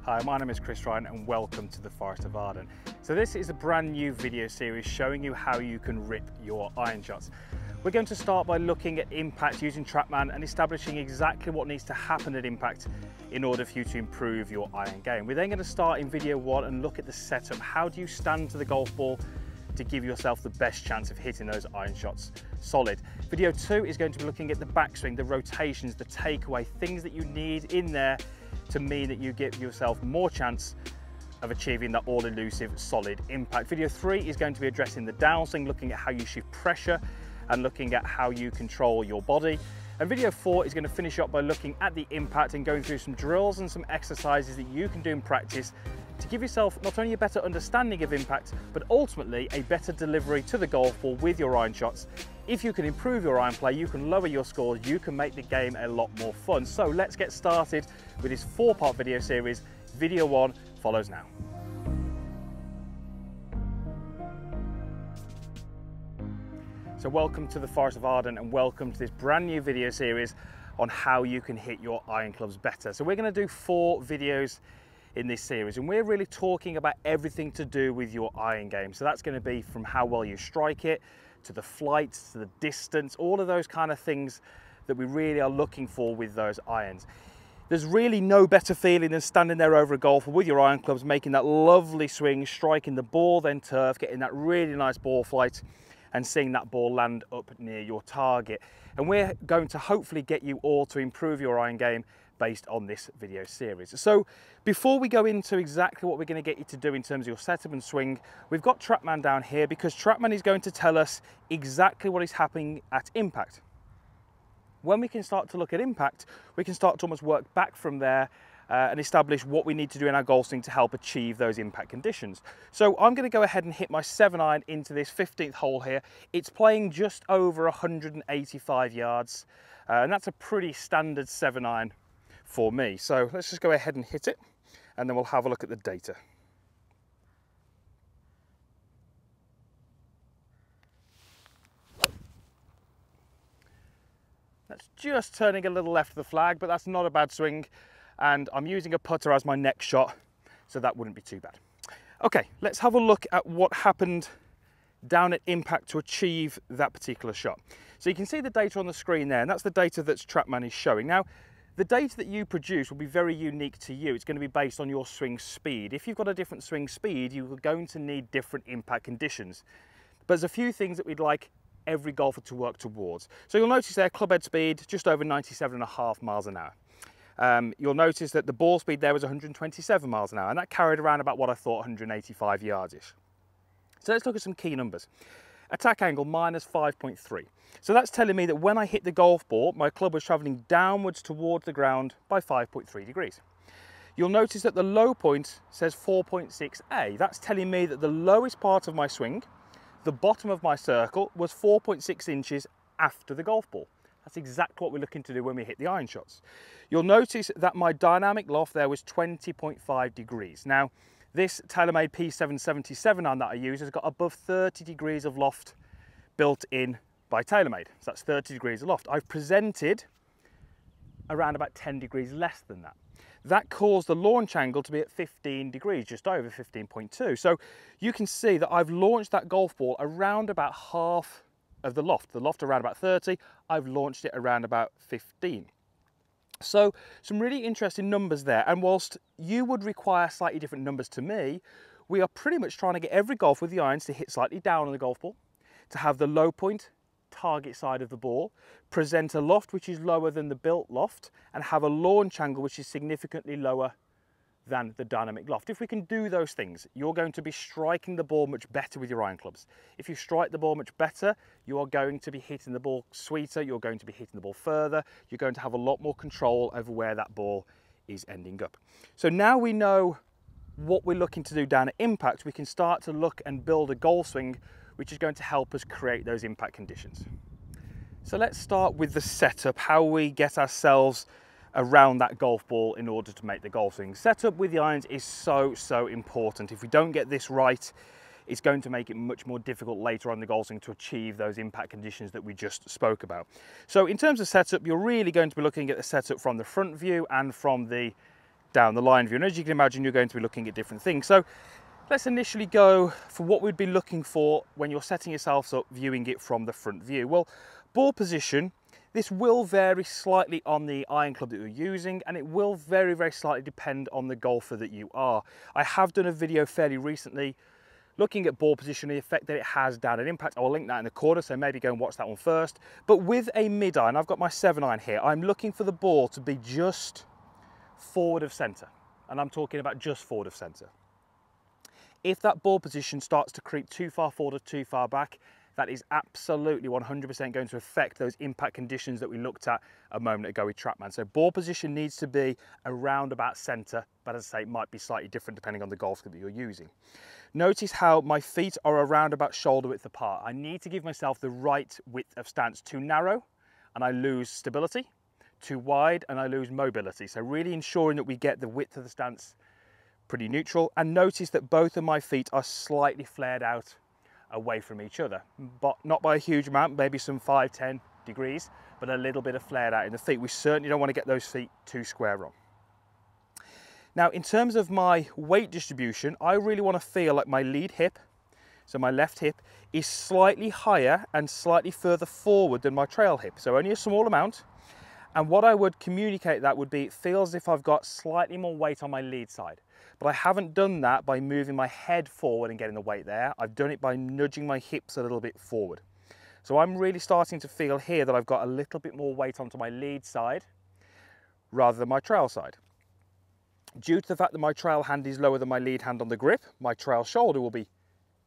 Hi, my name is Chris Ryan and welcome to the Forest of Arden. So this is a brand new video series showing you how you can rip your iron shots. We're going to start by looking at impact using TrackMan and establishing exactly what needs to happen at impact in order for you to improve your iron game. We're then going to start in video 1 and look at the setup. How do you stand to the golf ball to give yourself the best chance of hitting those iron shots solid? Video 2 is going to be looking at the backswing, the rotations, the takeaway, things that you need in there to mean that you give yourself more chance of achieving that all-elusive solid impact. Video 3 is going to be addressing the downswing, looking at how you shift pressure and looking at how you control your body. And video 4 is going to finish up by looking at the impact and going through some drills and some exercises that you can do in practice to give yourself not only a better understanding of impact, but ultimately a better delivery to the golf ball with your iron shots. If you can improve your iron play, you can lower your scores, you can make the game a lot more fun. So let's get started with this 4-part video series. Video 1 follows now. So welcome to the Forest of Arden and welcome to this brand new video series on how you can hit your iron clubs better. So we're going to do 4 videos in this series and we're really talking about everything to do with your iron game. So that's going to be from how well you strike it, to the flight, to the distance, all of those kind of things that we really are looking for with those irons. There's really no better feeling than standing there over a golf with your iron clubs, making that lovely swing, striking the ball then turf, getting that really nice ball flight and seeing that ball land up near your target. And we're going to hopefully get you all to improve your iron game based on this video series. So before we go into exactly what we're going to get you to do in terms of your setup and swing, we've got TrackMan down here because TrackMan is going to tell us exactly what is happening at impact. When we can start to look at impact, we can start to almost work back from there and establish what we need to do in our golf swing to help achieve those impact conditions. So I'm going to go ahead and hit my 7-iron into this 15th hole here. It's playing just over 185 yards and that's a pretty standard 7-iron for me. So let's just go ahead and hit it and then we'll have a look at the data. That's just turning a little left of the flag, but that's not a bad swing. And I'm using a putter as my next shot, so that wouldn't be too bad. Okay, let's have a look at what happened down at impact to achieve that particular shot. So you can see the data on the screen there, and that's the data that TrackMan is showing. Now, the data that you produce will be very unique to you. It's going to be based on your swing speed. If you've got a different swing speed, you're going to need different impact conditions. But there's a few things that we'd like every golfer to work towards. So you'll notice there, club head speed, just over 97.5 miles an hour. You'll notice that the ball speed there was 127 miles an hour, and that carried around about what I thought 185 yards-ish. So let's look at some key numbers. Attack angle minus 5.3. So that's telling me that when I hit the golf ball, my club was traveling downwards towards the ground by 5.3 degrees. You'll notice that the low point says 4.6A. That's telling me that the lowest part of my swing, the bottom of my circle, was 4.6 inches after the golf ball. That's exactly what we're looking to do when we hit the iron shots. You'll notice that my dynamic loft there was 20.5 degrees. Now, this TaylorMade P777 iron that I use has got above 30 degrees of loft built in by TaylorMade. So that's 30 degrees of loft. I've presented around about 10 degrees less than that. That caused the launch angle to be at 15 degrees, just over 15.2. So you can see that I've launched that golf ball around about half of the loft around about 30, I've launched it around about 15. So some really interesting numbers there, and whilst you would require slightly different numbers to me, we are pretty much trying to get every golfer with the irons to hit slightly down on the golf ball, to have the low point target side of the ball, present a loft which is lower than the built loft, and have a launch angle which is significantly lower than the dynamic loft. If we can do those things, you're going to be striking the ball much better with your iron clubs. If you strike the ball much better, you are going to be hitting the ball sweeter, you're going to be hitting the ball further, you're going to have a lot more control over where that ball is ending up. So now we know what we're looking to do down at impact, we can start to look and build a golf swing which is going to help us create those impact conditions. So let's start with the setup, how we get ourselves around that golf ball in order to make the golf swing. Setup with the irons is so important. If we don't get this right, it's going to make it much more difficult later on in the golf swing to achieve those impact conditions that we just spoke about. So in terms of setup, you're really going to be looking at the setup from the front view and from the down the line view. And as you can imagine, you're going to be looking at different things. So let's initially go for what we'd be looking for when you're setting yourselves up viewing it from the front view. Well, ball position, this will vary slightly on the iron club that you're using, and it will very, very slightly depend on the golfer that you are. I have done a video fairly recently looking at ball position, the effect that it has down at impact. I'll link that in the corner, so maybe go and watch that one first. But with a mid iron, I've got my 7-iron here, I'm looking for the ball to be just forward of centre, and I'm talking about just forward of centre. If that ball position starts to creep too far forward or too far back, that is absolutely 100% going to affect those impact conditions that we looked at a moment ago with TrackMan. So ball position needs to be around about centre, but as I say, it might be slightly different depending on the golf club that you're using. Notice how my feet are around about shoulder width apart. I need to give myself the right width of stance. Too narrow and I lose stability, too wide and I lose mobility. So really ensuring that we get the width of the stance pretty neutral. And notice that both of my feet are slightly flared out away from each other, but not by a huge amount, maybe some 5-10 degrees, but a little bit of flared out in the feet. We certainly don't want to get those feet too square on. Now, in terms of my weight distribution, I really want to feel like my lead hip, so my left hip, is slightly higher and slightly further forward than my trail hip, so only a small amount. And what I would communicate that would be, it feels as if I've got slightly more weight on my lead side. But I haven't done that by moving my head forward and getting the weight there. I've done it by nudging my hips a little bit forward. So I'm really starting to feel here that I've got a little bit more weight onto my lead side rather than my trail side. Due to the fact that my trail hand is lower than my lead hand on the grip, my trail shoulder will be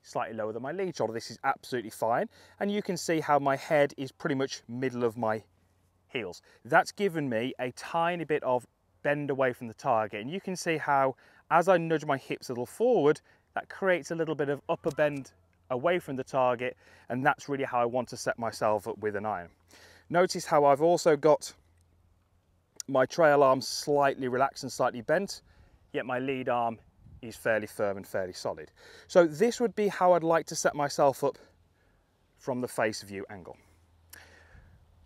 slightly lower than my lead shoulder. This is absolutely fine. And you can see how my head is pretty much middle of my heels. That's given me a tiny bit of bend away from the target. And you can see how as I nudge my hips a little forward, that creates a little bit of upper bend away from the target, and that's really how I want to set myself up with an iron. Notice how I've also got my trail arm slightly relaxed and slightly bent, yet my lead arm is fairly firm and fairly solid. So this would be how I'd like to set myself up from the face view angle.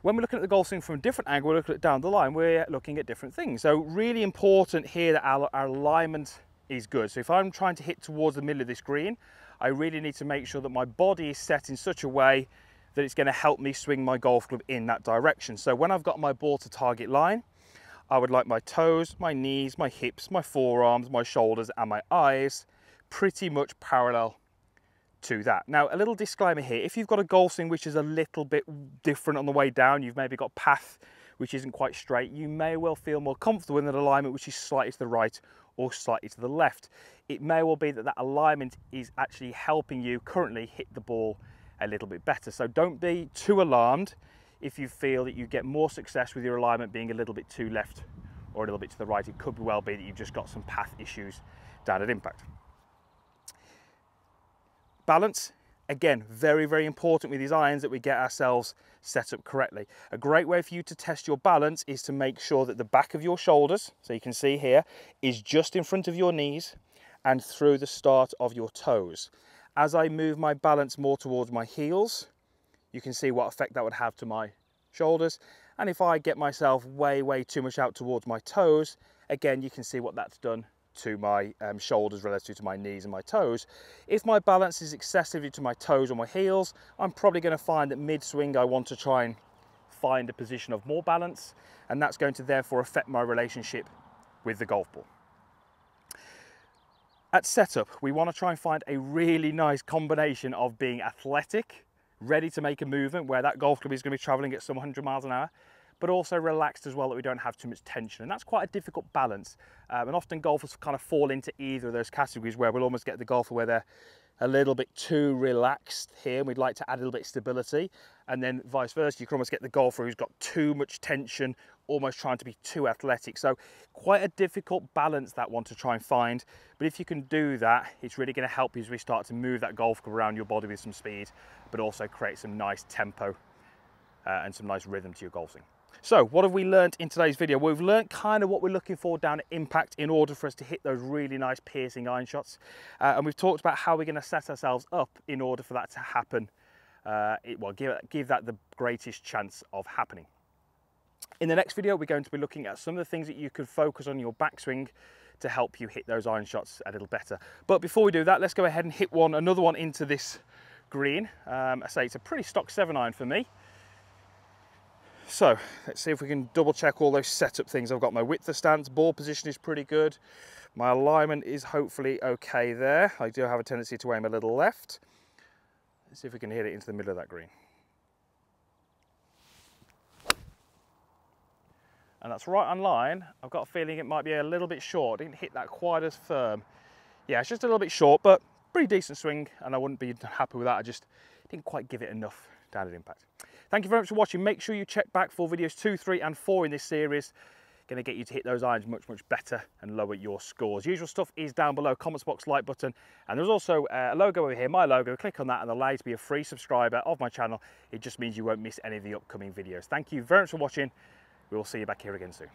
When we're looking at the golf swing from a different angle, we're looking at down the line, we're looking at different things. So really important here that our alignment is good. So if I'm trying to hit towards the middle of this green, I really need to make sure that my body is set in such a way that it's going to help me swing my golf club in that direction. So when I've got my ball to target line, I would like my toes, my knees, my hips, my forearms, my shoulders and my eyes pretty much parallel to that. Now, a little disclaimer here, if you've got a golf swing which is a little bit different on the way down, you've maybe got path which isn't quite straight, you may well feel more comfortable in an alignment which is slightly to the right or slightly to the left. It may well be that that alignment is actually helping you currently hit the ball a little bit better. So don't be too alarmed if you feel that you get more success with your alignment being a little bit too left or a little bit to the right. It could well be that you've just got some path issues down at impact. Balance, again, very, very important with these irons that we get ourselves set up correctly. A great way for you to test your balance is to make sure that the back of your shoulders, so you can see here, is just in front of your knees and through the start of your toes. As I move my balance more towards my heels, you can see what effect that would have to my shoulders. And if I get myself way, way too much out towards my toes, again, you can see what that's done to my shoulders relative to my knees and my toes. If my balance is excessively to my toes or my heels, I'm probably going to find that mid-swing I want to try and find a position of more balance, and that's going to therefore affect my relationship with the golf ball. At setup, we want to try and find a really nice combination of being athletic, ready to make a movement where that golf club is going to be traveling at some 100 miles an hour, but also relaxed as well, that we don't have too much tension. And that's quite a difficult balance. And often golfers kind of fall into either of those categories, where we'll almost get the golfer where they're a little bit too relaxed here, and we'd like to add a little bit of stability. And then vice versa, you can almost get the golfer who's got too much tension, almost trying to be too athletic. So quite a difficult balance, that one, to try and find. But if you can do that, it's really going to help you as we start to move that golf club around your body with some speed, but also create some nice tempo and some nice rhythm to your golf swing. So what have we learned in today's video? Well, we've learned kind of what we're looking for down at impact in order for us to hit those really nice piercing iron shots. And we've talked about how we're going to set ourselves up in order for that to happen. Give that the greatest chance of happening. In the next video, we're going to be looking at some of the things that you could focus on your backswing to help you hit those iron shots a little better. But before we do that, let's go ahead and hit another one into this green. I say it's a pretty stock 7-iron for me. So let's see if we can double check all those setup things. I've got my width of stance, ball position is pretty good. My alignment is hopefully okay there. I do have a tendency to aim a little left. Let's see if we can hit it into the middle of that green. And that's right on line. I've got a feeling it might be a little bit short. Didn't hit that quite as firm. Yeah, it's just a little bit short, but pretty decent swing, and I wouldn't be happy with that. I just didn't quite give it enough down at impact. Thank you very much for watching. Make sure you check back for videos 2, 3 and 4 in this series. Going to get you to hit those irons much better and lower your scores. Usual stuff is down below, comments box, like button, and there's also a logo over here, my logo. Click on that and allow you to be a free subscriber of my channel. It just means you won't miss any of the upcoming videos. Thank you very much for watching. We will see you back here again soon.